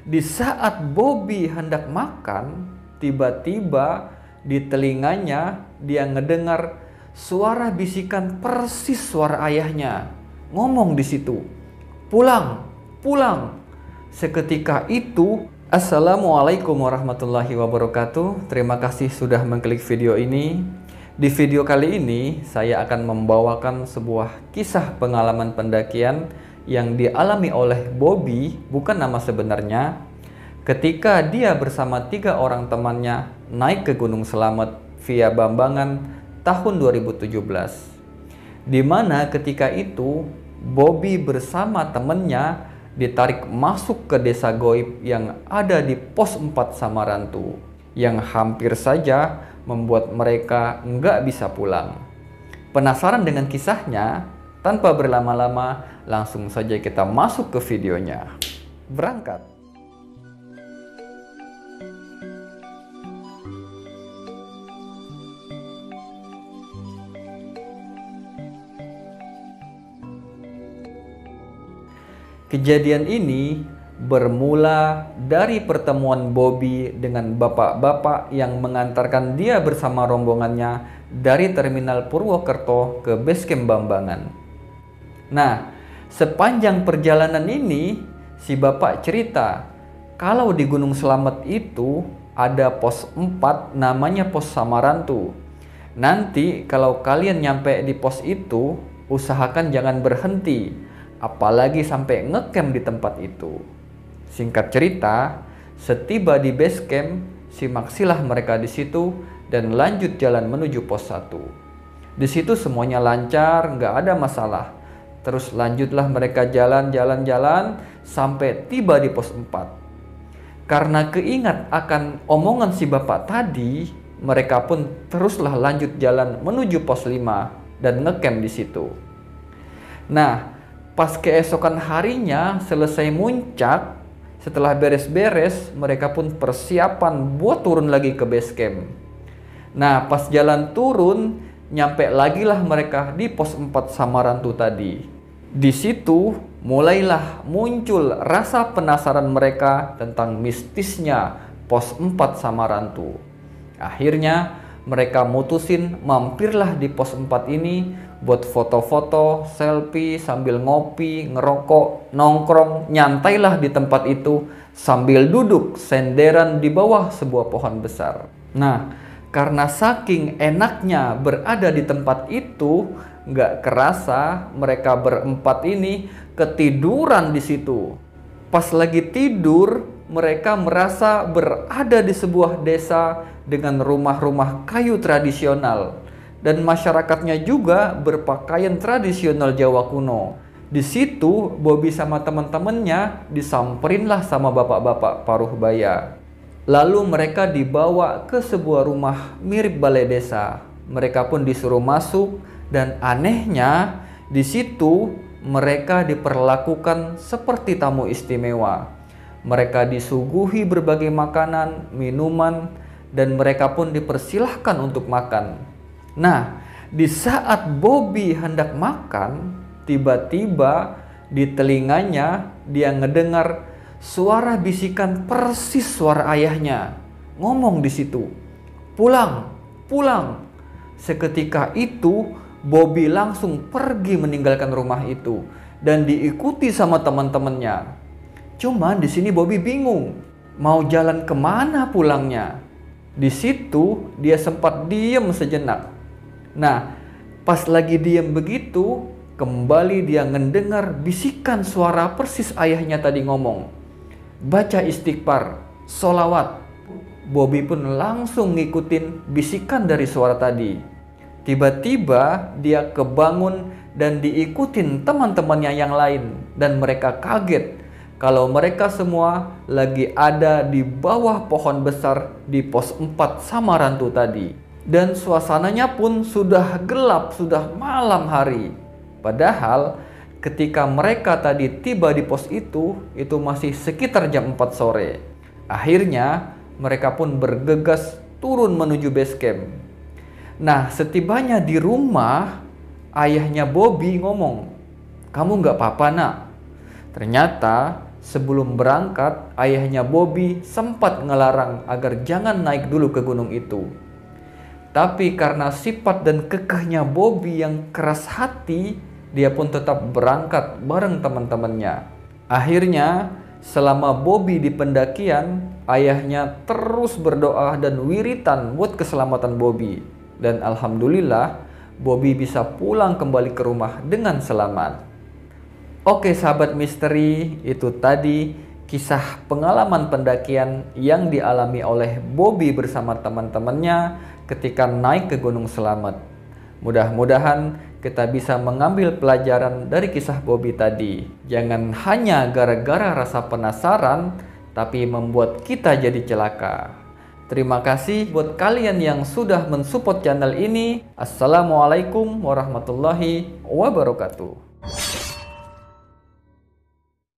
di saat Bobby hendak makan, tiba-tiba di telinganya dia ngedengar suara bisikan persis suara ayahnya. Ngomong di situ, "Pulang, pulang." Seketika itu, Assalamualaikum warahmatullahi wabarakatuh. Terima kasih sudah mengklik video ini. Di video kali ini, saya akan membawakan sebuah kisah pengalaman pendakian yang dialami oleh Bobby, bukan nama sebenarnya, ketika dia bersama 3 orang temannya naik ke Gunung Slamet via Bambangan tahun 2017. Di mana ketika itu Bobby bersama temannya ditarik masuk ke desa goib yang ada di pos 4 Samarantu, yang hampir saja membuat mereka nggak bisa pulang. Penasaran dengan kisahnya? Tanpa berlama-lama, langsung saja kita masuk ke videonya. Berangkat! Kejadian ini bermula dari pertemuan Bobby dengan bapak-bapak yang mengantarkan dia bersama rombongannya dari terminal Purwokerto ke basecamp Bambangan. Nah, sepanjang perjalanan ini si bapak cerita kalau di Gunung Slamet itu ada pos 4 namanya pos Samarantu. Nanti kalau kalian nyampe di pos itu, usahakan jangan berhenti, apalagi sampai ngecamp di tempat itu. Singkat cerita, setiba di base camp, simaksilah mereka di situ dan lanjut jalan menuju pos 1. Di situ semuanya lancar, nggak ada masalah. Terus lanjutlah mereka jalan-jalan sampai tiba di pos 4. Karena keingat akan omongan si bapak tadi, mereka pun teruslah lanjut jalan menuju pos 5 dan ngecamp di situ. Nah, pas keesokan harinya selesai muncak, setelah beres-beres, mereka pun persiapan buat turun lagi ke base camp. Nah, pas jalan turun, nyampe lagi lah mereka di pos 4 Samarantu tadi. Di situ mulailah muncul rasa penasaran mereka tentang mistisnya pos 4 Samarantu. Akhirnya mereka mutusin mampirlah di pos 4 ini buat foto-foto, selfie sambil ngopi, ngerokok, nongkrong, nyantailah di tempat itu sambil duduk senderan di bawah sebuah pohon besar. Nah, karena saking enaknya berada di tempat itu, nggak kerasa mereka berempat ini ketiduran di situ. Pas lagi tidur, mereka merasa berada di sebuah desa dengan rumah-rumah kayu tradisional. Dan masyarakatnya juga berpakaian tradisional Jawa kuno. Di situ Bobby sama teman-temannya disamperinlah sama bapak-bapak paruh baya. Lalu mereka dibawa ke sebuah rumah mirip balai desa. Mereka pun disuruh masuk dan anehnya di situ mereka diperlakukan seperti tamu istimewa. Mereka disuguhi berbagai makanan, minuman, dan mereka pun dipersilahkan untuk makan. Nah, di saat Bobby hendak makan, tiba-tiba di telinganya dia ngedengar suara bisikan persis suara ayahnya. Ngomong di situ, "Pulang, pulang." Seketika itu, Bobby langsung pergi meninggalkan rumah itu dan diikuti sama teman-temannya. Cuman di sini Bobby bingung, mau jalan kemana pulangnya. Di situ dia sempat diam sejenak. Nah, pas lagi diam begitu, kembali dia mendengar bisikan suara persis ayahnya tadi ngomong. Baca istighfar, sholawat. Bobby pun langsung ngikutin bisikan dari suara tadi. Tiba-tiba dia kebangun dan diikutin teman-temannya yang lain. Dan mereka kaget kalau mereka semua lagi ada di bawah pohon besar di pos 4 Samarantu tadi. Dan suasananya pun sudah gelap, sudah malam hari. Padahal ketika mereka tadi tiba di pos itu masih sekitar jam 4 sore. Akhirnya mereka pun bergegas turun menuju base camp. Nah, setibanya di rumah, ayahnya Bobby ngomong, "Kamu nggak apa-apa, nak?" Ternyata Sebelum berangkat, ayahnya Bobby sempat ngelarang agar jangan naik dulu ke gunung itu. Tapi karena sifat dan kekehnya Bobby yang keras hati, dia pun tetap berangkat bareng teman-temannya. Akhirnya, selama Bobby di pendakian, ayahnya terus berdoa dan wiritan buat keselamatan Bobby. Dan alhamdulillah, Bobby bisa pulang kembali ke rumah dengan selamat. Oke sahabat misteri, itu tadi kisah pengalaman pendakian yang dialami oleh Bobby bersama teman-temannya ketika naik ke Gunung Selamet. Mudah-mudahan kita bisa mengambil pelajaran dari kisah Bobby tadi. Jangan hanya gara-gara rasa penasaran, tapi membuat kita jadi celaka. Terima kasih buat kalian yang sudah mensupport channel ini. Assalamualaikum warahmatullahi wabarakatuh.